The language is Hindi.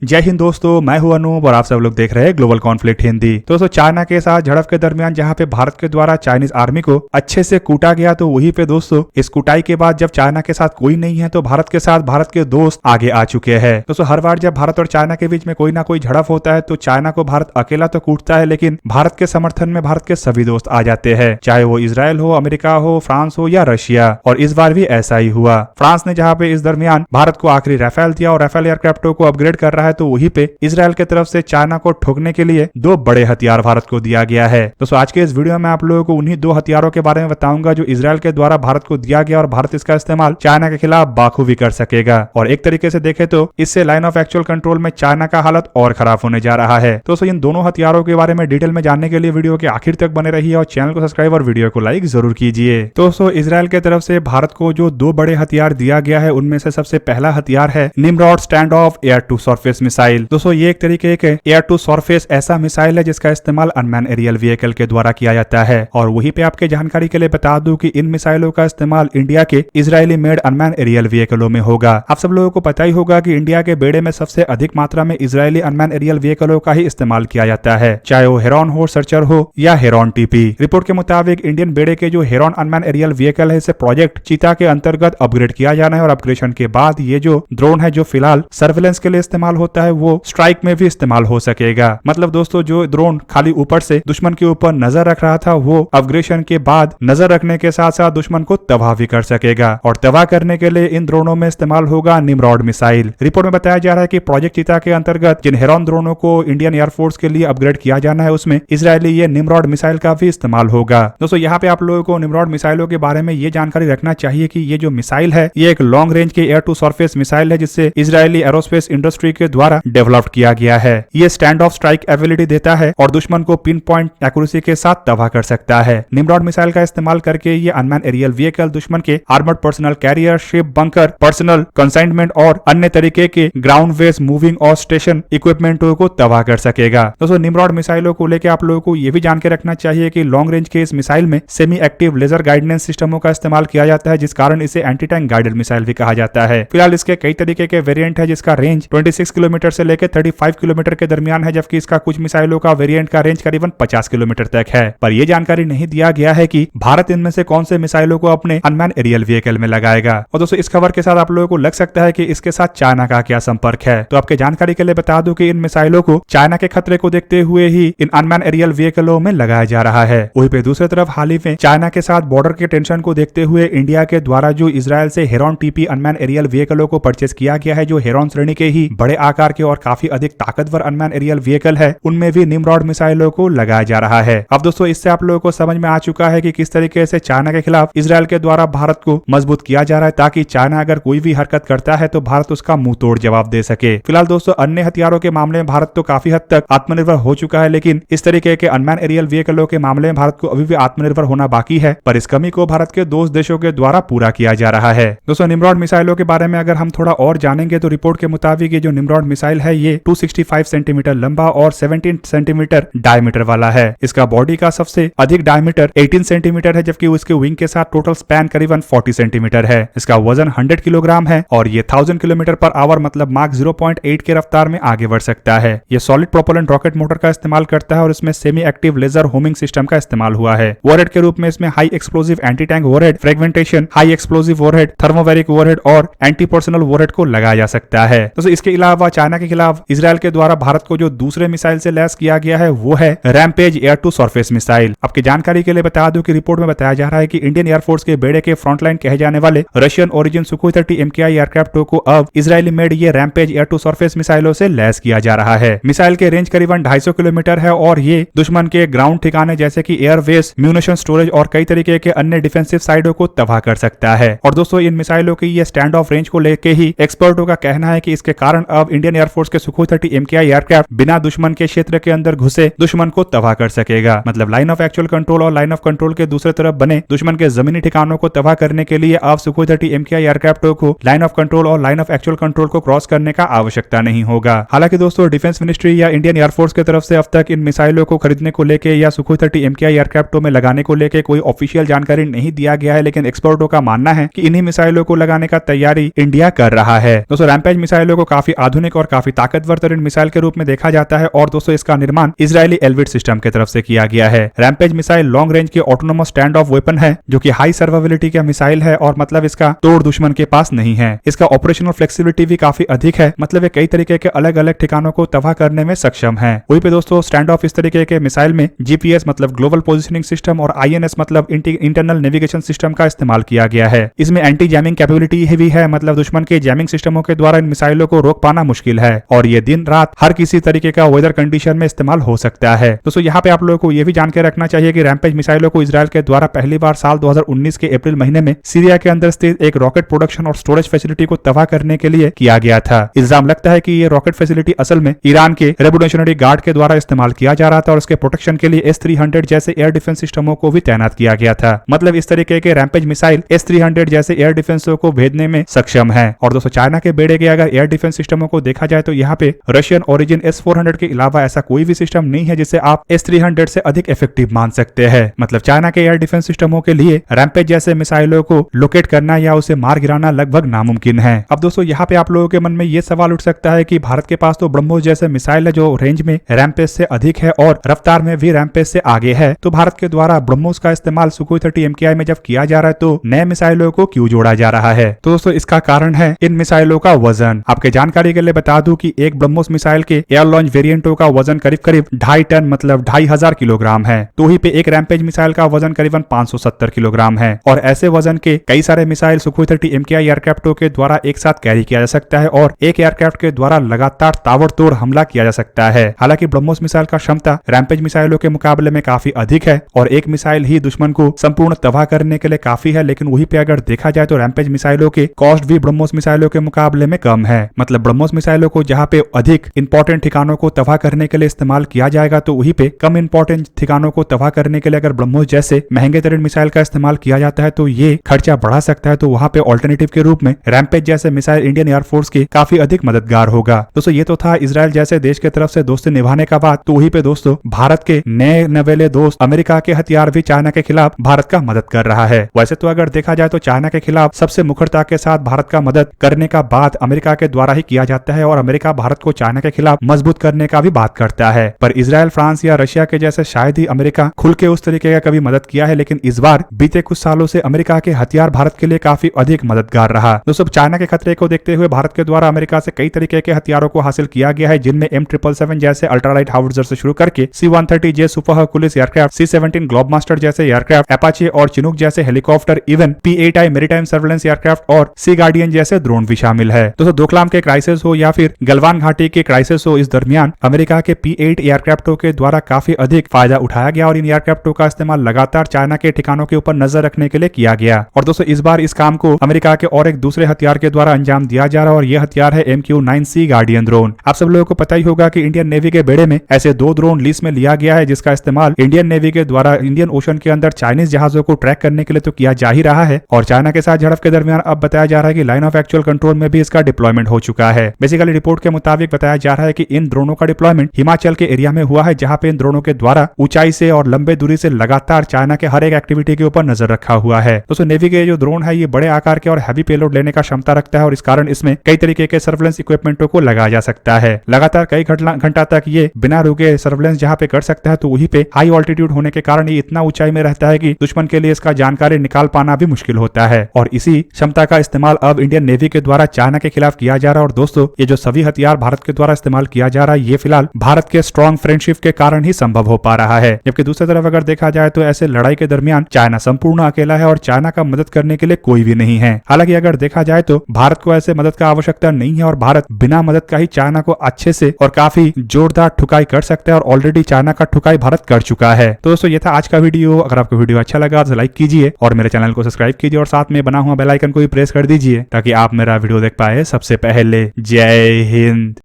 जय हिंद दोस्तों, मैं हूं अनूप और आप सब लोग देख रहे हैं ग्लोबल कॉन्फ्लिक्ट हिंदी। दोस्तों, चाइना के साथ झड़प के दरमियान जहां पे भारत के द्वारा चाइनीज आर्मी को अच्छे से कूटा गया, तो वहीं पे दोस्तों इस कुटाई के बाद जब चाइना के साथ कोई नहीं है तो भारत के साथ भारत के दोस्त आगे आ चुके हैं। दोस्तों, हर बार जब भारत और चाइना के बीच में कोई ना कोई झड़प होता है तो चाइना को भारत अकेला तो कूटता है, लेकिन भारत के समर्थन में भारत के सभी दोस्त आ जाते हैं, चाहे वो इजराइल हो, अमेरिका हो, फ्रांस हो या रशिया। और इस बार भी ऐसा ही हुआ। फ्रांस ने जहां पे इस दरमियान भारत को आखिरी राफेल दिया और राफेल एयरक्राफ्टों को अपग्रेड कर रहा है, तो वहीं पे इजराइल की तरफ से चाइना को ठोकने के लिए दो बड़े हथियार भारत को दिया गया है। दोस्तों, आज के इस वीडियो में आप लोगों को उन्हीं दो हथियारों के बारे में बताऊंगा जो इजराइल के द्वारा भारत को दिया गया और भारत इसका इस्तेमाल चाइना के खिलाफ बाखूबी कर सकेगा। और एक तरीके से देखें तो इससे लाइन ऑफ एक्चुअल कंट्रोल में चाइना का हालत और खराब होने जा रहा है। दोस्तों, इन दोनों हथियारों के बारे में डिटेल में जानने के लिए वीडियो के आखिर तक बने रहिए और चैनल को सब्सक्राइब और वीडियो को लाइक जरूर कीजिए। दोस्तों, इजराइल की तरफ से भारत को जो दो बड़े हथियार दिया गया है उनमें से सबसे पहला हथियार है Nimrod stand off air to surface missile. दोस्तों, ये एक तरीके के एयर टू सरफेस ऐसा मिसाइल है जिसका इस्तेमाल अनमैन एरियल व्हीकल के द्वारा किया जाता है। और वहीं पे आपके जानकारी के लिए बता दूं कि इन मिसाइलों का इस्तेमाल इंडिया के इजरायली मेड अनमैन एरियल व्हीकलों में होगा। आप सब लोगों को पता ही होगा कि इंडिया के बेड़े में सबसे अधिक मात्रा में इजरायली अनमैन एरियल व्हीकलों का ही इस्तेमाल किया जाता है, चाहे वो हेरॉन हो सर्चर हो या हेरॉन टीपी। रिपोर्ट के मुताबिक इंडियन बेड़े के जो हेरॉन अनमैन एरियल व्हीकल है इसे प्रोजेक्ट चीता के अंतर्गत अपग्रेड किया जाना है और अपग्रेडेशन के बाद ये जो ड्रोन है जो फिलहाल सर्वेलेंस के लिए इस्तेमाल होता है वो स्ट्राइक में भी इस्तेमाल हो सकेगा। मतलब दोस्तों, जो ड्रोन खाली ऊपर से दुश्मन के ऊपर नजर रख रहा था वो अपग्रेडेशन के बाद नजर रखने के साथ साथ दुश्मन को तबाह भी कर सकेगा। और तबाह करने के लिए इन ड्रोनों में इस्तेमाल होगा निमरॉड मिसाइल। रिपोर्ट में बताया जा रहा है कि प्रोजेक्ट चीता के अंतर्गत जिन हेरॉन ड्रोनों को इंडियन एयरफोर्स के लिए अपग्रेड किया जाना है उसमें इजरायली ये निमरॉड मिसाइल का भी इस्तेमाल होगा। दोस्तों, यहाँ पे आप लोगों को निमरॉड मिसाइलों के बारे में ये जानकारी रखना चाहिए कि ये जो मिसाइल है ये एक लॉन्ग रेंज के एयर टू सरफेस मिसाइल है जिससे इजरायली एरोस्पेस इंडस्ट्री के द्वारा डेवलप किया गया है। ये स्टैंड ऑफ स्ट्राइक एबिलिटी देता है और दुश्मन को पिन पॉइंट एक्यूरेसी के साथ तबाह कर सकता है। निमरॉड मिसाइल का इस्तेमाल करके ये अनमैन एरियल व्हीकल दुश्मन के armoured personnel carrier, ship, bunker, personal consignment और अन्य तरीके के ग्राउंड बेस मूविंग और स्टेशन इक्विपमेंटों को तबाह कर सकेगा। दोस्तों, निमरॉड मिसाइलों को लेकर आप लोगों को यह भी जान के रखना चाहिए कि लॉन्ग रेंज के इस मिसाइल में सेमी एक्टिव लेजर गाइडेंस सिस्टमों का इस्तेमाल किया जाता है, जिस कारण इसे एंटी टैंक गाइडेड मिसाइल भी कहा जाता है। फिलहाल इसके कई तरीके के वेरिएंट है जिसका रेंज 26 किलोमीटर से लेकर 35 किलोमीटर के दरमियान है, जबकि इसका कुछ मिसाइलों का वेरिएंट का रेंज करीबन 50 किलोमीटर तक है। पर यह जानकारी नहीं दिया गया है कि भारत इनमें से कौन से मिसाइलों को अपने अनमैन एरियल व्हीकल में लगाएगा। और दोस्तों, इस खबर के साथ आप लोगों को लग सकता है कि इसके साथ चाइना का क्या संपर्क है, तो आपके जानकारी के लिए बता दूं कि इन मिसाइलों को चाइना के खतरे को देखते हुए ही इन अनमैन एरियल व्हीकलों में लगाया जा रहा है। वहीं पे दूसरी तरफ हाल ही में चाइना के साथ बॉर्डर के टेंशन को देखते हुए इंडिया के द्वारा जो इजरायल से हेरॉन टीपी अनमैन एरियल व्हीकलों को परचेज किया गया है, जो हेरॉन श्रेणी के ही बड़े आकार के और काफी अधिक ताकतवर अनमैन एरियल व्हीकल है, उनमें भी निमरॉड मिसाइलों को लगाया जा रहा है। अब दोस्तों, इससे आप लोगों को समझ में आ चुका है कि किस तरीके से चाइना के खिलाफ इजरायल के द्वारा भारत को मजबूत किया जा रहा है, ताकि चाइना अगर कोई भी हरकत करता है तो भारत उसका मुंह तोड़ जवाब दे सके। फिलहाल दोस्तों, अन्य हथियारों के मामले में भारत तो काफी हद तक आत्मनिर्भर हो चुका है, लेकिन इस तरीके के अनमैन एरियल व्हीकलों के मामले में भारत को अभी भी आत्मनिर्भर होना बाकी है, पर इस कमी को भारत के दोस्त देशों के द्वारा पूरा किया जा रहा है। दोस्तों, निमरॉड मिसाइलों के बारे में अगर हम थोड़ा और जानेंगे तो रिपोर्ट के मुताबिक ये जो निमरॉड मिसाइल है ये 265 सेंटीमीटर लंबा और 17 सेंटीमीटर डायमीटर वाला है। इसका बॉडी का सबसे अधिक डायमीटर 18 सेंटीमीटर है, जबकि उसके विंग के साथ टोटल स्पैन करीबन 40 सेंटीमीटर है। इसका वजन 100 किलोग्राम है और ये 1000 किलोमीटर पर आवर मतलब मार्क 0.8 के रफ्तार में आगे बढ़ सकता है। ये सॉलिड प्रोपेलेंट रॉकेट मोटर का इस्तेमाल करता है और इसमें semi active laser homing system का इस्तेमाल हुआ है। वॉरहेड के रूप में इसमें high explosive anti tank warhead, fragmentation, high explosive warhead, thermobaric warhead और एंटी पर्सनल वॉरहेड को लगाया जा सकता है। तो इसके अलावा चाइना के खिलाफ इजरायल के द्वारा भारत को जो दूसरे मिसाइल से लैस किया गया है वो है Rampage air to surface missile. आपकी जानकारी के लिए बता दूं कि रिपोर्ट में बताया जा रहा है कि इंडियन एयरफोर्स के बेड़े के फ्रंटलाइन कहे जाने वाले रशियन ओरिजिन सुखोई 30 MKI एयरक्राफ्टों को अब इजरायली मेड ये रैम्पेज एयर टू सरफेस मिसाइलों से लैस किया जा रहा है। मिसाइल के रेंज करीबन 250 किलोमीटर है और ये दुश्मन के ग्राउंड ठिकाने जैसे कि एयरवेस, म्यूनिशन स्टोरेज और कई तरीके के अन्य डिफेंसिव साइडों को तबाह कर सकता है। और दोस्तों, इन मिसाइलों की ये स्टैंड ऑफ रेंज को लेकर ही एक्सपर्टों का कहना है कि इसके कारण अब इंडियन एयरफोर्स के सुखोई 30 MKI एयरक्राफ्ट बिना दुश्मन के क्षेत्र के अंदर घुसे दुश्मन को तबाह कर सकेगा। मतलब लाइन ऑफ एक्चुअल कंट्रोल और लाइन ऑफ कंट्रोल के दूसरे तरफ बने दुश्मन के जमीनी ठिकानों को तबाह करने के लिए अब सुखोई 30 MKI एयरक्राफ्टों को लाइन ऑफ कंट्रोल और लाइन ऑफ एक्चुअल कंट्रोल को क्रॉस करने का आवश्यकता नहीं होगा। हालांकि दोस्तों, डिफेंस मिनिस्ट्री या इंडियन एयरफोर्स की तरफ से अब तक इन मिसाइलों को खरीदने को लेकर या सुखोई 30 MKI एयरक्राफ्टों में लगाने को लेकर कोई ऑफिशियल जानकारी नहीं दिया गया है, लेकिन एक्सपर्टों का मानना है कि इन्हीं मिसाइलों को लगाने का तैयारी इंडिया कर रहा है। दोस्तों, रैम्पेज मिसाइलों को काफी आधुनिक आधुनिक और काफी ताकतवर तरीन मिसाइल के रूप में देखा जाता है और दोस्तों इसका निर्माण इजरायली एलविट सिस्टम की तरफ से किया गया है। रैम्पेज मिसाइल लॉन्ग रेंज की ऑटोनोमस स्टैंड ऑफ वेपन है जो कि हाई सर्वाइबिलिटी का मिसाइल है और मतलब इसका तोड़ दुश्मन के पास नहीं है। इसका ऑपरेशनल फ्लेक्सिबिलिटी भी काफी अधिक है, मतलब ये कई तरीके के अलग अलग ठिकानों को तबाह करने में सक्षम है। वहीं पे दोस्तों स्टैंड ऑफ इस तरीके के मिसाइल में जीपीएस मतलब ग्लोबल पोजिशनिंग सिस्टम और आईएनएस मतलब इंटरनल नेविगेशन सिस्टम का इस्तेमाल किया गया है। इसमें एंटी जैमिंग कैपेबिलिटी भी है, मतलब दुश्मन के जैमिंग सिस्टमों के द्वारा इन मिसाइलों को रोक पाना मुश्किल है और ये दिन रात हर किसी तरीके का वेदर कंडीशन में इस्तेमाल हो सकता है। दोस्तों यहाँ पे आप लोगों को यह भी जानकर रखना चाहिए कि रैम्पेज मिसाइलों को इजरायल के द्वारा पहली बार साल 2019 के अप्रैल महीने में सीरिया के अंदर स्थित एक रॉकेट प्रोडक्शन और स्टोरेज फैसिलिटी को तबाह करने के लिए किया गया था। इल्जाम लगता है कि ये रॉकेट फैसिलिटी असल में ईरान के रेवोल्यूशनरी गार्ड के द्वारा इस्तेमाल किया जा रहा था और उसके प्रोटेक्शन के लिए S-300 जैसे एयर डिफेंस सिस्टमों को भी तैनात किया गया था। मतलब इस तरीके के रैम्पेज मिसाइल S-300 जैसे एयर डिफेंस को भेजने में सक्षम है। और दोस्तों चाइना के बेड़े के अगर एयर डिफेंस सिस्टमों को देखा जाए तो यहाँ पे रशियन ओरिजिन S-400 के अलावा ऐसा कोई भी सिस्टम नहीं है जिसे आप S-300 से अधिक इफेक्टिव मान सकते हैं। मतलब चाइना के एयर डिफेंस सिस्टमों के लिए रैम्पेज जैसे मिसाइलों को लोकेट करना या उसे मार गिराना लगभग नामुमकिन है। अब दोस्तों यहाँ पे आप लोगों के मन में ये सवाल उठ सकता है कि भारत के पास तो ब्रह्मोस जैसे मिसाइल है जो रेंज में रैम्पेज से अधिक है और रफ्तार में भी रैम्पेज से आगे है, तो भारत के द्वारा ब्रह्मोस का इस्तेमाल सुखोई 30 MKI में जब किया जा रहा है तो नए मिसाइलों को क्यों जोड़ा जा रहा है? तो दोस्तों इसका कारण है इन मिसाइलों का वजन। आपके जानकारी के लिए बता दूं कि एक ब्रह्मोस मिसाइल के एयर लॉन्च वेरिएंटों का वजन करीब 2.5 टन मतलब 2500 किलोग्राम है, तो ही पे एक रैम्पेज मिसाइल का वजन करीबन 570 किलोग्राम है। और ऐसे वजन के कई सारे मिसाइल सुखोई 30 MKI एयरक्राफ्टों के द्वारा एक साथ कैरी किया जा सकता है और एक एयरक्राफ्ट के द्वारा लगातार ताबड़तोड़ हमला किया जा सकता है। हालांकि ब्रह्मोस मिसाइल का क्षमता रैम्पेज मिसाइलों के मुकाबले में काफी अधिक है और एक मिसाइल ही दुश्मन को संपूर्ण तबाह करने के लिए काफी है, लेकिन वहीं पे अगर देखा जाए तो रैम्पेज मिसाइलों के कॉस्ट भी ब्रह्मोस मिसाइलों के मुकाबले में कम है। मतलब ब्रह्मोस मिसाइलों को जहाँ पे अधिक इंपॉर्टेंट ठिकानों को तबाह करने के लिए इस्तेमाल किया जाएगा तो वहीं पे कम इंपॉर्टेंट ठिकानों को तबाह करने के लिए अगर ब्रह्मोस जैसे महंगे तरीन मिसाइल का इस्तेमाल किया जाता है तो ये खर्चा बढ़ा सकता है। तो वहाँ पे ऑल्टरनेटिव के रूप में रैम्पेज जैसे मिसाइल इंडियन एयरफोर्स के काफी अधिक मददगार होगा। दोस्तों ये तो था इजराइल जैसे देश की तरफ से दोस्ती निभाने का बात। तो वहीं पे दोस्तों भारत के नए नवेले दोस्त अमेरिका के हथियार भी चाइना के खिलाफ भारत का मदद कर रहा है। वैसे तो अगर देखा जाए तो चाइना के खिलाफ सबसे मुखरता के साथ भारत का मदद करने का बात अमेरिका के द्वारा ही किया जाता है और अमेरिका भारत को चाइना के खिलाफ मजबूत करने का भी बात करता है। पर इजराइल, फ्रांस या रशिया के जैसे शायद ही अमेरिका खुल के उस तरीके का कभी मदद किया है, लेकिन इस बार बीते कुछ सालों से अमेरिका के हथियार भारत के लिए काफी अधिक मददगार रहा। दोस्तों चाइना के खतरे को देखते हुए भारत के द्वारा अमेरिका से कई तरीके के हथियारों को हासिल किया गया है, जिनमें M777 जैसे अल्ट्रालाइट हाउवित्जर से शुरू करके C-130J super Hercules aircraft, C-17 Globemaster जैसे एयरक्राफ्ट, अपाचे और चिनूक जैसे helicopter, even P-8I maritime surveillance aircraft और सी गार्डियन जैसे ड्रोन भी शामिल है। दोस्तों डोकलाम के क्राइसिस हो या फिर गलवान घाटी के क्राइसिस हो, इस दरमियान अमेरिका के P-8 एयरक्राफ्टों के द्वारा काफी अधिक फायदा उठाया गया और इन एयरक्राफ्टों का इस्तेमाल लगातार चाइना के ठिकानों के ऊपर नजर रखने के लिए किया गया। और दोस्तों इस बार इस काम को अमेरिका के और एक दूसरे हथियार के द्वारा अंजाम दिया जा रहा है और यह हथियार है MQ-9 सी गार्डियन ड्रोन। आप सब लोगों को पता ही होगा कि इंडियन नेवी के बेड़े में ऐसे 2 ड्रोन लीज में लिया गया है, जिसका इस्तेमाल इंडियन नेवी के द्वारा इंडियन ओशन के अंदर चाइनीज जहाजों को ट्रैक करने के लिए तो किया जा ही रहा है और चाइना के साथ झड़प के दरमियान अब बताया जा रहा है कि लाइन ऑफ एक्चुअल कंट्रोल में भी इसका डिप्लॉयमेंट हो चुका है। बेसिकली रिपोर्ट के मुताबिक बताया जा रहा है कि इन ड्रोनों का डिप्लॉयमेंट हिमाचल के एरिया में हुआ है, जहां पे इन ड्रोनों के द्वारा ऊंचाई से और लंबे दूरी से लगातार चाइना के हर एक एक्टिविटी के ऊपर नजर रखा हुआ है। दोस्तों नेवी के जो ड्रोन है ये बड़े आकार के और हैवी पेलोड लेने का क्षमता रखता है और इस कारण इसमें कई तरीके के सर्वेलेंस इक्विपमेंटों को लगाया जा सकता है। लगातार कई घंटा तक ये बिना रुके सर्वेलेंस जहां पे कर सकता है, तो वहीं पे हाई ऑल्टीट्यूड होने के कारण ये इतना ऊंचाई में रहता है कि दुश्मन के लिए इसका जानकारी निकाल पाना भी मुश्किल होता है और इसी क्षमता का इस्तेमाल अब इंडियन नेवी के द्वारा चाइना के खिलाफ किया जा रहा है। और दोस्तों ये जो सभी हथियार भारत के द्वारा इस्तेमाल किया जा रहा है ये फिलहाल भारत के स्ट्रॉन्ग फ्रेंडशिप के कारण ही संभव हो पा रहा है, जबकि दूसरी तरफ अगर देखा जाए तो ऐसे लड़ाई के दरमियान चाइना संपूर्ण अकेला है और चाइना का मदद करने के लिए कोई भी नहीं है। हालांकि अगर देखा जाए तो भारत को ऐसे मदद का आवश्यकता नहीं है और भारत बिना मदद का ही चाइना को अच्छे से और काफी जोरदार ठुकाई कर सकता है और ऑलरेडी चाइना का ठुकाई भारत कर चुका है। तो दोस्तों ये था आज का वीडियो। अगर आपको वीडियो अच्छा लगा तो लाइक कीजिए और मेरे चैनल को सब्सक्राइब कीजिए और साथ में बना हुआ बेल आइकन को भी प्रेस कर दीजिए ताकि आप मेरा वीडियो देख पाए सबसे पहले। जय हिंद।